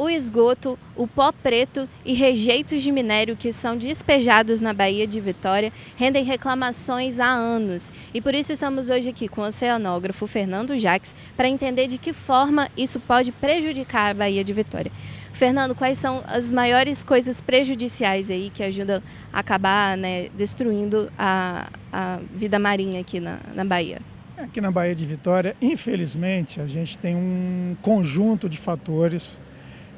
o esgoto, o pó preto e rejeitos de minério que são despejados na Baía de Vitória rendem reclamações há anos. E por isso estamos hoje aqui com o oceanógrafo Fernando Jacques para entender de que forma isso pode prejudicar a Baía de Vitória. Fernando, quais são as maiores coisas prejudiciais aí que ajudam a acabar, destruindo a vida marinha aqui na Baía? Aqui na Baía de Vitória, infelizmente, a gente tem um conjunto de fatores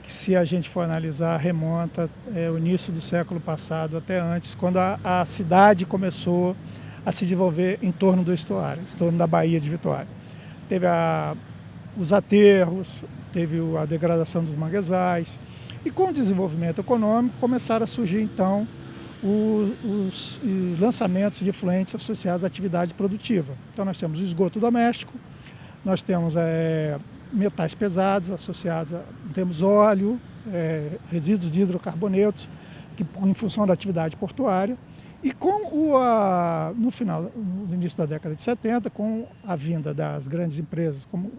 que, se a gente for analisar, remonta o início do século passado, até antes, quando a cidade começou a se desenvolver em torno do estuário, em torno da Baía de Vitória. Teve os aterros, teve a degradação dos manguezais, e com o desenvolvimento econômico começaram a surgir, então, os lançamentos de efluentes associados à atividade produtiva. Então nós temos o esgoto doméstico, nós temos metais pesados associados, temos óleo, resíduos de hidrocarbonetos, que em função da atividade portuária. E no início da década de 70, com a vinda das grandes empresas, como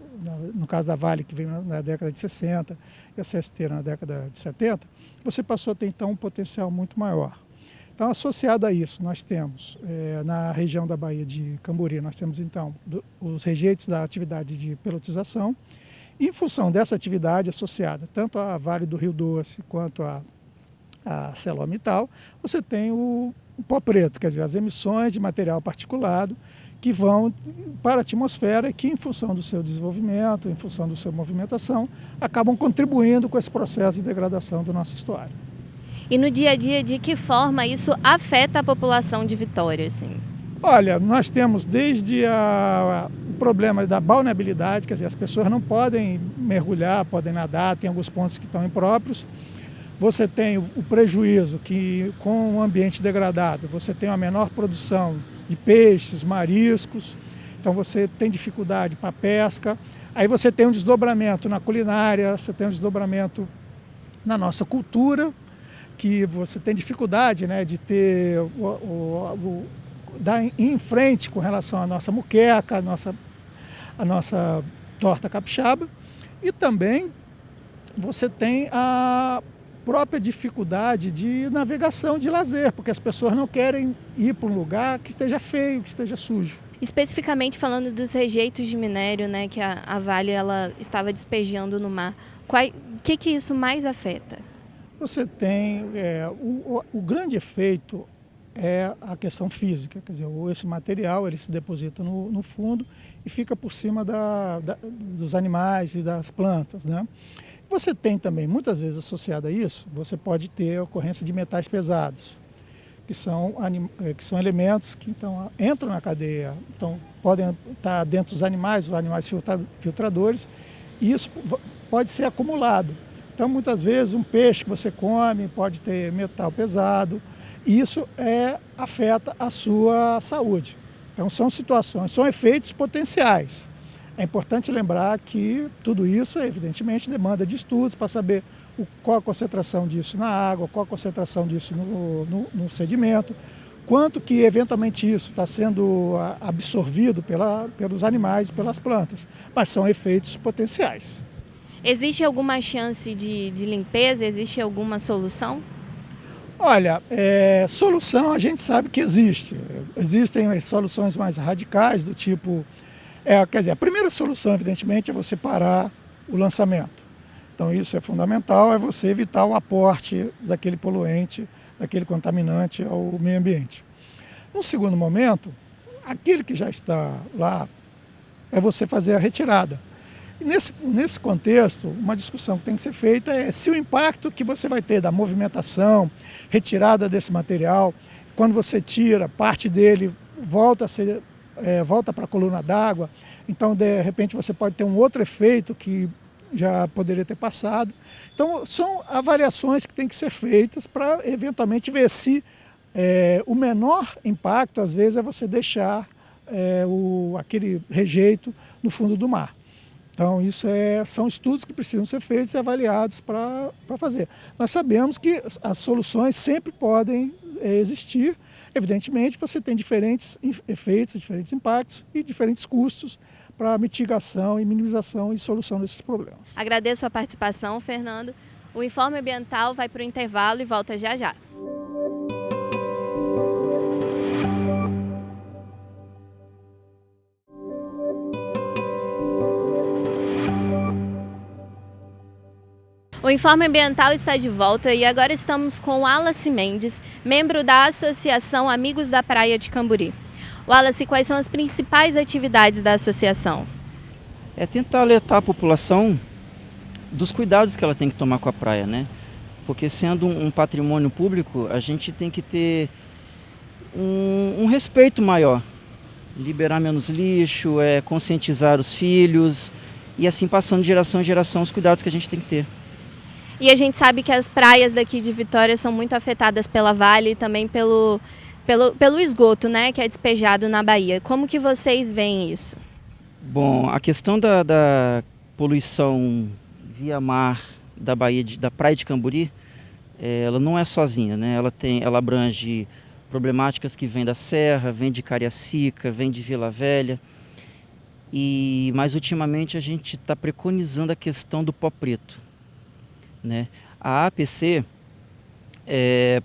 no caso da Vale, que veio na década de 60, e a CST na década de 70, você passou a ter então um potencial muito maior. Então, associado a isso, nós temos, na região da Baía de Camburi, nós temos, então, os rejeitos da atividade de pelotização. E, em função dessa atividade associada, tanto à Vale do Rio Doce quanto à ArcelorMittal, você tem o pó preto, quer dizer, as emissões de material particulado que vão para a atmosfera e que, em função do seu desenvolvimento, em função da sua movimentação, acabam contribuindo com esse processo de degradação do nosso estuário. E no dia a dia, de que forma isso afeta a população de Vitória? Assim? Olha, nós temos desde o problema da balneabilidade, quer dizer, as pessoas não podem mergulhar, podem nadar, tem alguns pontos que estão impróprios. Você tem o prejuízo que, com o ambiente degradado, você tem uma menor produção de peixes, mariscos, então você tem dificuldade para a pesca. Aí você tem um desdobramento na culinária, você tem um desdobramento na nossa cultura, que você tem dificuldade, de ter dar em frente com relação à nossa muqueca, a nossa torta capixaba, e também você tem a própria dificuldade de navegação, de lazer, porque as pessoas não querem ir para um lugar que esteja feio, que esteja sujo. Especificamente falando dos rejeitos de minério, que a Vale ela estava despejando no mar, o que isso mais afeta? Você tem, o grande efeito é a questão física, quer dizer, esse material ele se deposita no fundo e fica por cima dos animais e das plantas, né? Você tem também, muitas vezes associado a isso, você pode ter a ocorrência de metais pesados, que são elementos que então entram na cadeia, então podem estar dentro dos animais, os animais filtradores, e isso pode ser acumulado. Então, muitas vezes, um peixe que você come pode ter metal pesado, e isso afeta a sua saúde. Então, são situações, são efeitos potenciais. É importante lembrar que tudo isso, evidentemente, demanda de estudos para saber qual a concentração disso na água, qual a concentração disso no sedimento, quanto que, eventualmente, isso está sendo absorvido pelos animais e pelas plantas. Mas são efeitos potenciais. Existe alguma chance de limpeza? Existe alguma solução? Olha, solução a gente sabe que existe. Existem soluções mais radicais do tipo... quer dizer, a primeira solução, evidentemente, é você parar o lançamento. Então isso é fundamental, é você evitar o aporte daquele poluente, daquele contaminante ao meio ambiente. No segundo momento, aquele que já está lá, é você fazer a retirada. E nesse contexto, uma discussão que tem que ser feita é se o impacto que você vai ter da movimentação, retirada desse material, quando você tira, parte dele volta para a coluna d'água, então de repente você pode ter um outro efeito que já poderia ter passado. Então são avaliações que têm que ser feitas para eventualmente ver se o menor impacto, às vezes, é você deixar aquele rejeito no fundo do mar. Então, isso são estudos que precisam ser feitos e avaliados para fazer. Nós sabemos que as soluções sempre podem existir. Evidentemente, você tem diferentes efeitos, diferentes impactos e diferentes custos para mitigação e minimização e solução desses problemas. Agradeço a participação, Fernando. O Informe Ambiental vai para o intervalo e volta já já. O Informe Ambiental está de volta e agora estamos com Wallace Mendes, membro da Associação Amigos da Praia de Camburi. Wallace, quais são as principais atividades da associação? É tentar alertar a população dos cuidados que ela tem que tomar com a praia, né? Porque sendo um patrimônio público, a gente tem que ter um respeito maior. Liberar menos lixo, conscientizar os filhos e assim passando de geração em geração os cuidados que a gente tem que ter. E a gente sabe que as praias daqui de Vitória são muito afetadas pela Vale e também pelo esgoto, né, que é despejado na Bahia. Como que vocês veem isso? Bom, a questão da poluição via mar da praia de Camburi, ela não é sozinha, né? Ela abrange problemáticas que vêm da Serra, vêm de Cariacica, vêm de Vila Velha. Mas ultimamente a gente está preconizando a questão do pó preto, né? A APC,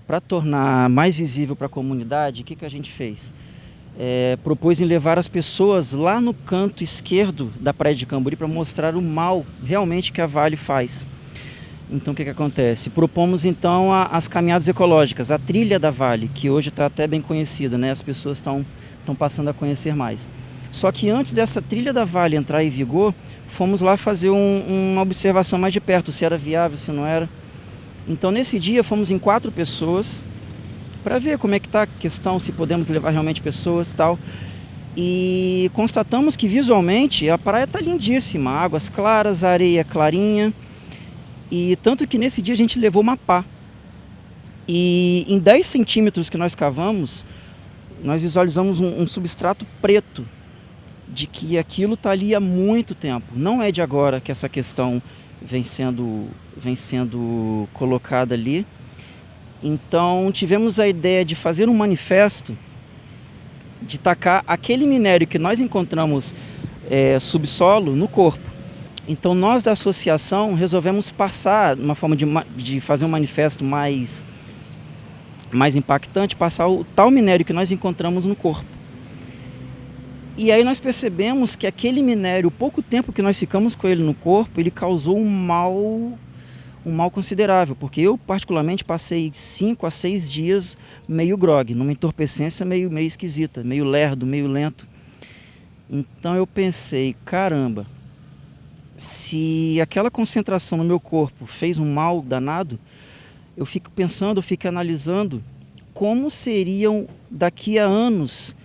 para tornar mais visível para a comunidade, o que a gente fez? Propôs em levar as pessoas lá no canto esquerdo da praia de Camburi para mostrar o mal realmente que a Vale faz. Então o que acontece? Propomos então as caminhadas ecológicas, a trilha da Vale, que hoje está até bem conhecida, né? As pessoas estão passando a conhecer mais. Só que antes dessa trilha da Vale entrar em vigor, fomos lá fazer uma observação mais de perto, se era viável, se não era. Então nesse dia fomos em 4 pessoas para ver como é que está a questão, se podemos levar realmente pessoas e tal. E constatamos que visualmente a praia está lindíssima, águas claras, areia clarinha. E tanto que nesse dia a gente levou uma pá. E em 10 centímetros que nós cavamos, nós visualizamos um substrato preto, de que aquilo está ali há muito tempo. Não é de agora que essa questão vem sendo colocada ali. Então tivemos a ideia de fazer um manifesto, de tacar aquele minério que nós encontramos subsolo no corpo. Então nós da associação resolvemos passar, uma forma de fazer um manifesto mais impactante, passar o tal minério que nós encontramos no corpo. E aí nós percebemos que aquele minério, o pouco tempo que nós ficamos com ele no corpo, ele causou um mal considerável, porque eu particularmente passei 5 a 6 dias meio grogue, numa entorpecência meio esquisita, meio lerdo, meio lento. Então eu pensei, caramba, se aquela concentração no meu corpo fez um mal danado, eu fico analisando como seriam daqui a anos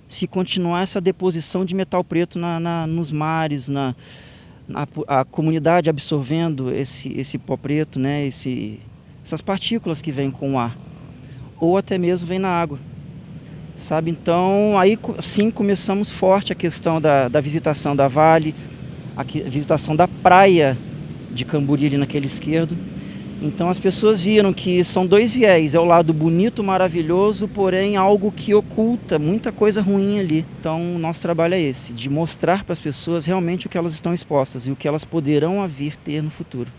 se continuar essa deposição de metal preto nos mares, a comunidade absorvendo esse pó preto, né, essas partículas que vêm com o ar, ou até mesmo vêm na água, sabe? Então aí sim começamos forte a questão da visitação da Vale, a visitação da praia de Camburi ali naquele esquerdo. Então as pessoas viram que são 2 viés, é o lado bonito, maravilhoso, porém algo que oculta muita coisa ruim ali. Então o nosso trabalho é esse, de mostrar para as pessoas realmente o que elas estão expostas e o que elas poderão vir ter no futuro.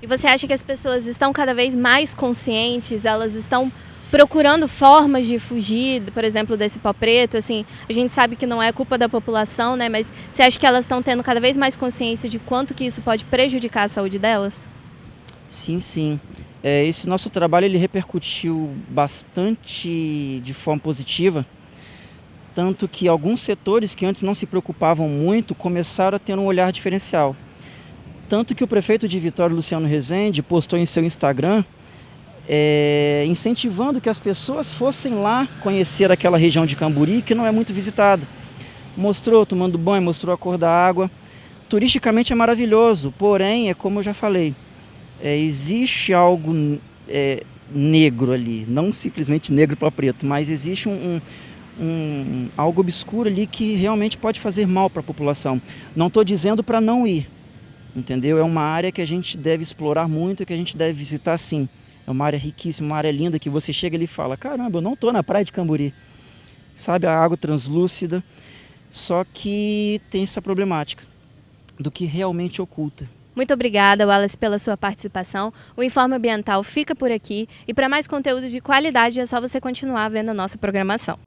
E você acha que as pessoas estão cada vez mais conscientes, elas estão procurando formas de fugir, por exemplo, desse pó preto? Assim, a gente sabe que não é culpa da população, né? Mas você acha que elas estão tendo cada vez mais consciência de quanto que isso pode prejudicar a saúde delas? Sim, sim. Esse nosso trabalho ele repercutiu bastante de forma positiva, tanto que alguns setores que antes não se preocupavam muito começaram a ter um olhar diferencial. Tanto que o prefeito de Vitória, Luciano Rezende, postou em seu Instagram incentivando que as pessoas fossem lá conhecer aquela região de Camburi, que não é muito visitada. Mostrou tomando banho, mostrou a cor da água. Turisticamente é maravilhoso, porém, é como eu já falei, existe algo negro ali, não simplesmente negro para preto, mas existe algo obscuro ali que realmente pode fazer mal para a população. Não estou dizendo para não ir, entendeu? É uma área que a gente deve explorar muito, que a gente deve visitar sim. É uma área riquíssima, uma área linda que você chega ali e fala, caramba, eu não estou na praia de Camburi. Sabe, a água translúcida, só que tem essa problemática do que realmente oculta. Muito obrigada, Wallace, pela sua participação. O Informe Ambiental fica por aqui e para mais conteúdo de qualidade é só você continuar vendo a nossa programação.